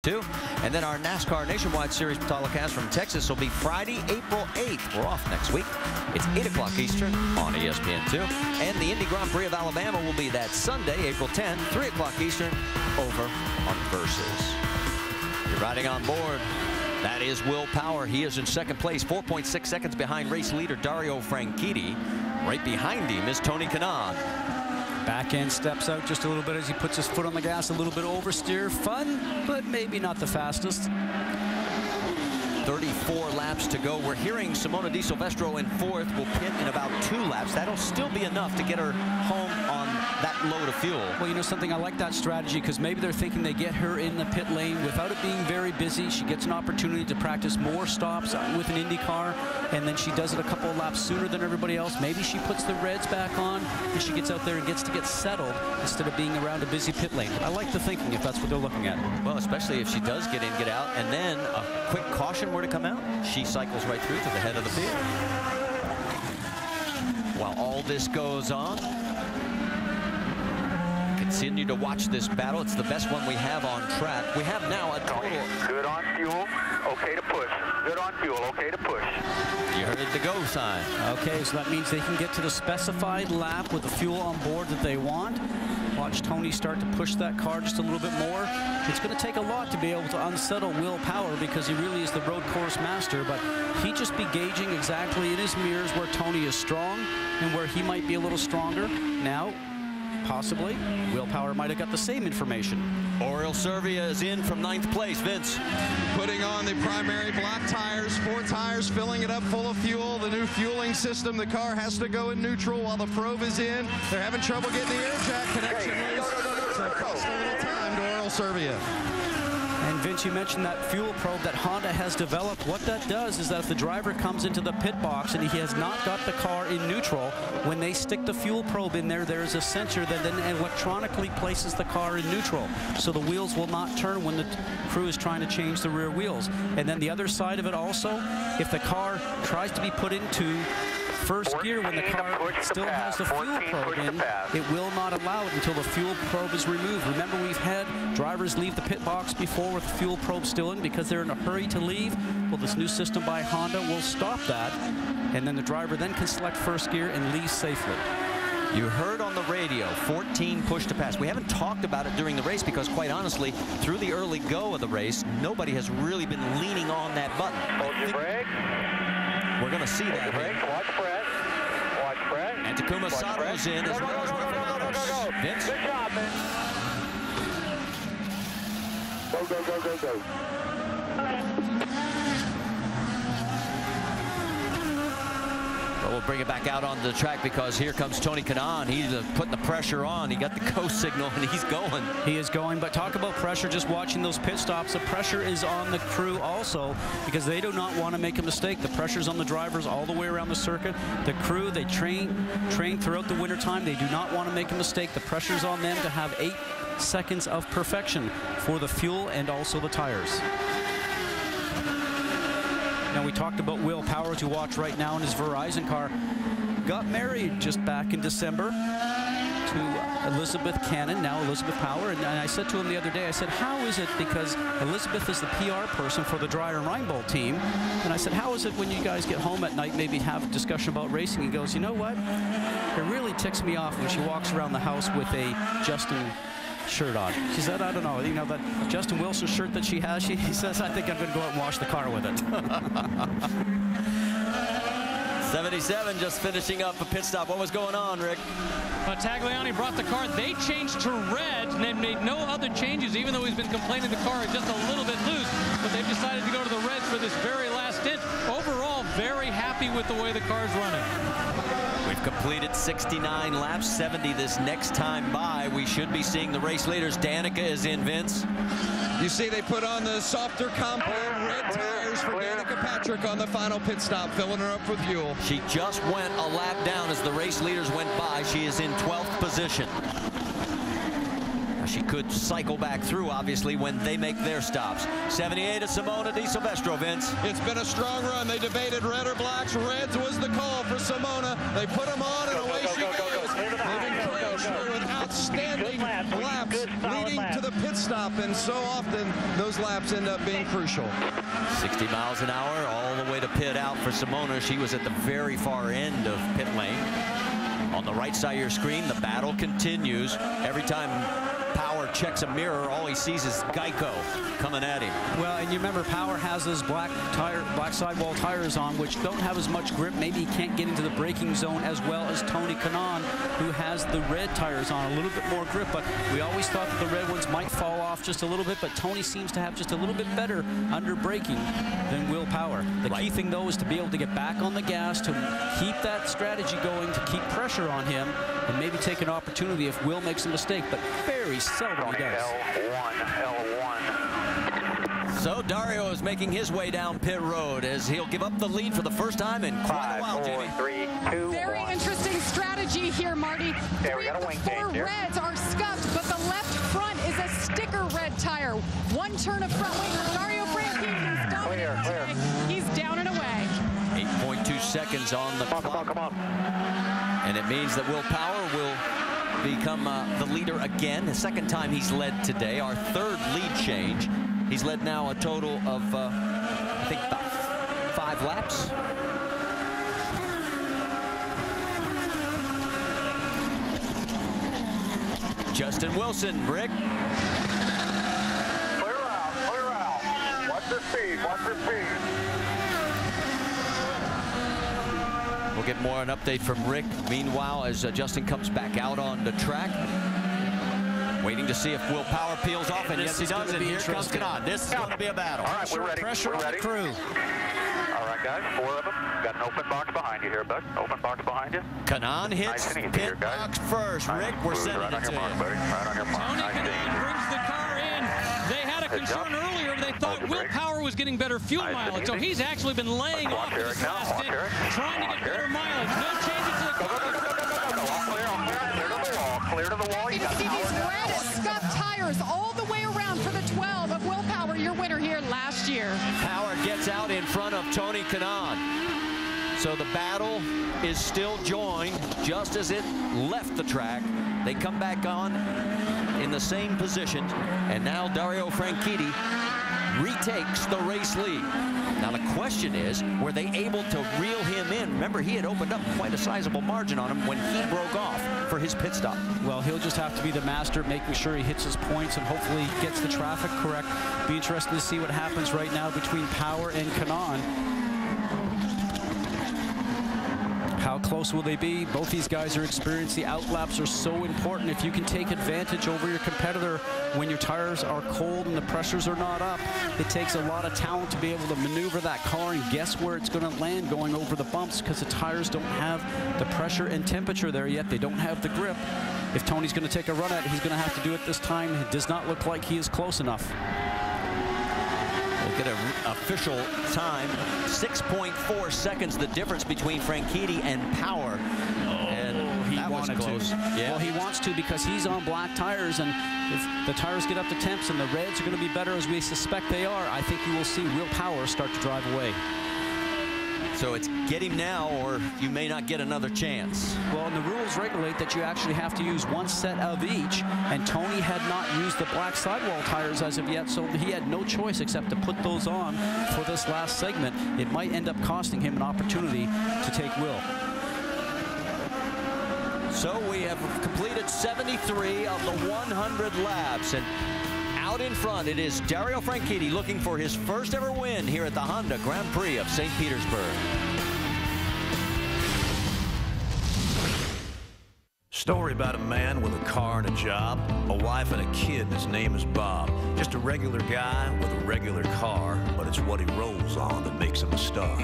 And then our NASCAR Nationwide Series telecast from Texas will be Friday, April 8th. We're off next week. It's 8 o'clock Eastern on ESPN2. And the Indy Grand Prix of Alabama will be that Sunday, April 10th, 3 o'clock Eastern, over on Versus. You're riding on board. That is Will Power. He is in second place, 4.6 seconds behind race leader Dario Franchitti. Right behind him is Tony Kanaan. Back end steps out just a little bit as he puts his foot on the gas, a little bit oversteer. Fun, but maybe not the fastest. 34 laps to go. We're hearing Simona Di Silvestro in fourth will pit in about 2 laps. That'll still be enough to get her home on that load of fuel. Well, you know something, I like that strategy because maybe they're thinking they get her in the pit lane without it being very busy. She gets an opportunity to practice more stops with an Indy car, and then she does it a couple of laps sooner than everybody else. Maybe she puts the reds back on and she gets out there and gets to get settled instead of being around a busy pit lane. I like the thinking if that's what they're looking at. Well, especially if she does get in, get out, and then a quick caution were to come out, she cycles right through to the head of the field. While all this goes on, continue to watch this battle. It's the best one we have on track. We have now a total. Good on fuel, okay to push. Good on fuel, okay to push. You heard the go sign. Okay, so that means they can get to the specified lap with the fuel on board that they want. Watch Tony start to push that car just a little bit more. It's going to take a lot to be able to unsettle Will Power because he really is the road course master, but he just be gauging exactly in his mirrors where Tony is strong and where he might be a little stronger. Now, possibly, Will Power might have got the same information. Oriol Servia is in from 9th place. Vince. Putting on the primary black tires, 4 tires, filling it up full of fuel. The new fueling system, the car has to go in neutral while the probe is in. They're having trouble getting the air jack connection loose. So it costs a little time to Oriol Servia. And Vince, you mentioned that fuel probe that Honda has developed. What that does is that if the driver comes into the pit box and he has not got the car in neutral, when they stick the fuel probe in there, there's a sensor that then electronically places the car in neutral. So the wheels will not turn when the crew is trying to change the rear wheels. And then the other side of it also, if the car tries to be put into first gear when the car still has the fuel probe in, it will not allow it until the fuel probe is removed. Remember, we've had drivers leave the pit box before with the fuel probe still in because they're in a hurry to leave. Well, this new system by Honda will stop that, and then the driver then can select first gear and leave safely. You heard on the radio, 14 push to pass. We haven't talked about it during the race because, quite honestly, through the early go of the race, nobody has really been leaning on that button. Hold your brake. We're going to see that. Watch Brett. Watch Brett. And Takuma Sato's in as well as Rafael. Vince? Good job, man. Go, go, go, go, go. Well, we'll bring it back out onto the track because here comes Tony Kanaan. He's putting the pressure on. He got the go signal and he's going. He is going, but talk about pressure, just watching those pit stops. The pressure is on the crew also because they do not want to make a mistake. The pressure's on the drivers all the way around the circuit. The crew, they train throughout the wintertime. They do not want to make a mistake. The pressure's on them to have 8 seconds of perfection for the fuel and also the tires. Now, we talked about Will Power, to watch right now in his Verizon car. Got married just back in December to Elizabeth Cannon, now Elizabeth Power. And I said to him the other day, I said, how is it, because Elizabeth is the PR person for the Dreyer Reinbold team, and I said, how is it when you guys get home at night, maybe have a discussion about racing? He goes, you know what? It really ticks me off when she walks around the house with a Justin shirt on. She said, I don't know, you know, that Justin Wilson shirt that she has, he says, I think I'm going to go out and wash the car with it. 77 just finishing up a pit stop. What was going on, Rick? Tagliani brought the car. They changed to red and they made no other changes, even though he's been complaining the car is just a little bit loose. But they've decided to go to the reds for this very last stint. Overall, very happy with the way the car's running. We've completed 69 laps, 70 this next time by. We should be seeing the race leaders. Danica is in, Vince. You see they put on the softer compound red tires for Danica Patrick on the final pit stop, filling her up with fuel. She just went a lap down as the race leaders went by. She is in 12th position. She could cycle back through, obviously, when they make their stops. 78 is Simona Di Silvestro, Vince. It's been a strong run. They debated red or blacks. Reds was the call for Simona. They put them on, and away she goes. Leaving Prix with outstanding laps leading to the pit stop. and so often those laps end up being crucial. 60 miles an hour all the way to pit out for Simona. She was at the very far end of pit lane. On the right side of your screen, the battle continues. Every time Power checks a mirror, all he sees is Geico coming at him. Well, and you remember Power has those black sidewall tires on, which don't have as much grip. Maybe he can't get into the braking zone as well as Tony Kanaan, who has the red tires on, a little bit more grip. But we always thought that the red ones might fall off just a little bit, but Tony seems to have just a little bit better under braking than Will Power. The key thing, though, is to be able to get back on the gas, to keep that strategy going, to keep pressure on him, and maybe take an opportunity if Will makes a mistake, but very seldom he does. So Dario is making his way down pit road as he'll give up the lead for the first time in quite a while, Jamie. 3, 2, Very 1. interesting strategy here, Marty. Okay, we 3 got a of the wing 4 change here. reds are scuffed, but the left front is a sticker red tire. One turn of front wing for Dario Franchitti. He's dominating today. He's down and away. 8.2 seconds on the clock. Come on. And it means that Will Power will become the leader again. The second time he's led today. Our third lead change. He's led now a total of, I think, about 5 laps. Justin Wilson, Rick. Clear out. Watch the speed. We'll get more an update from Rick. Meanwhile, as Justin comes back out on the track, waiting to see if Will Power peels off, and yes, he does. And here comes Kanaan. This is going to be a battle. All right, we're ready. Pressure on the crew. All right, guys, 4 of them. Got an open box behind you here, bud. Open box behind you. Kanaan hits Nice and easy here, pit guys. box first. Rick, we're sending right it on to your mark, you. buddy. Right on your mark. Tony Nice and Kanaan easy. brings the car in. They had a concern earlier. They thought Will Power was getting better fuel Nice and mileage, so easy. he's actually been laying off Watch Eric this now. last Watch stint, Eric. trying to get Watch better Eric. mileage. No changes to the car. Clear to the wall. You You got see these power red now. scuffed tires all the way around for the 12 of Will Power, your winner here last year. Power gets out in front of Tony Kanaan. So the battle is still joined just as it left the track. They come back on in the same position, and now Dario Franchitti retakes the race lead. Now the question is, were they able to reel him in? Remember, he had opened up quite a sizable margin on him when he broke off for his pit stop. Well, he'll just have to be the master, making sure he hits his points and hopefully gets the traffic correct. Be interested to see what happens right now between Power and Kanaan. How close will they be? Both these guys are experienced. The outlaps are so important. If you can take advantage over your competitor when your tires are cold and the pressures are not up, it takes a lot of talent to be able to maneuver that car and guess where it's going to land going over the bumps, because the tires don't have the pressure and temperature there yet. They don't have the grip. If Tony's going to take a run at it, he's going to have to do it this time. It does not look like he is close enough. We'll get an official time. 6.4 seconds, the difference between Franchitti and Power. And that was close. Yeah. Well, he wants to because he's on black tires, and if the tires get up to temps and the reds are going to be better as we suspect they are, I think you will see Will Power start to drive away. So it's get him now or you may not get another chance. Well, and the rules regulate that you actually have to use one set of each, and Tony had not used the black sidewall tires as of yet, so he had no choice except to put those on for this last segment. It might end up costing him an opportunity to take Will. So we have completed 73 of the 100 laps, and out in front it is Dario Franchitti looking for his first ever win here at the Honda Grand Prix of St. Petersburg. Story about a man with a car and a job, a wife and a kid, and his name is Bob. Just a regular guy with a regular car, but it's what he rolls on that makes him a star.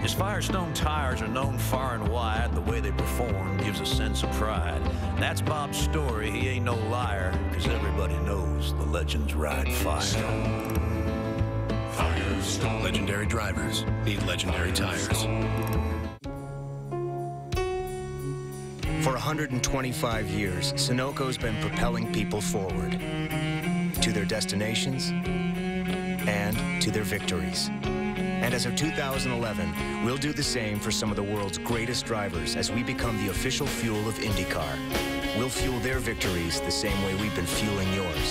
His Firestone tires are known far and wide. The way they perform gives a sense of pride. That's Bob's story. He ain't no liar, because everybody knows the legends ride fire. Firestone. Legendary drivers need legendary tires. For 125 years, Sunoco's been propelling people forward to their destinations and to their victories. And as of 2011, we'll do the same for some of the world's greatest drivers as we become the official fuel of Indycar. we'll fuel their victories the same way we've been fueling yours.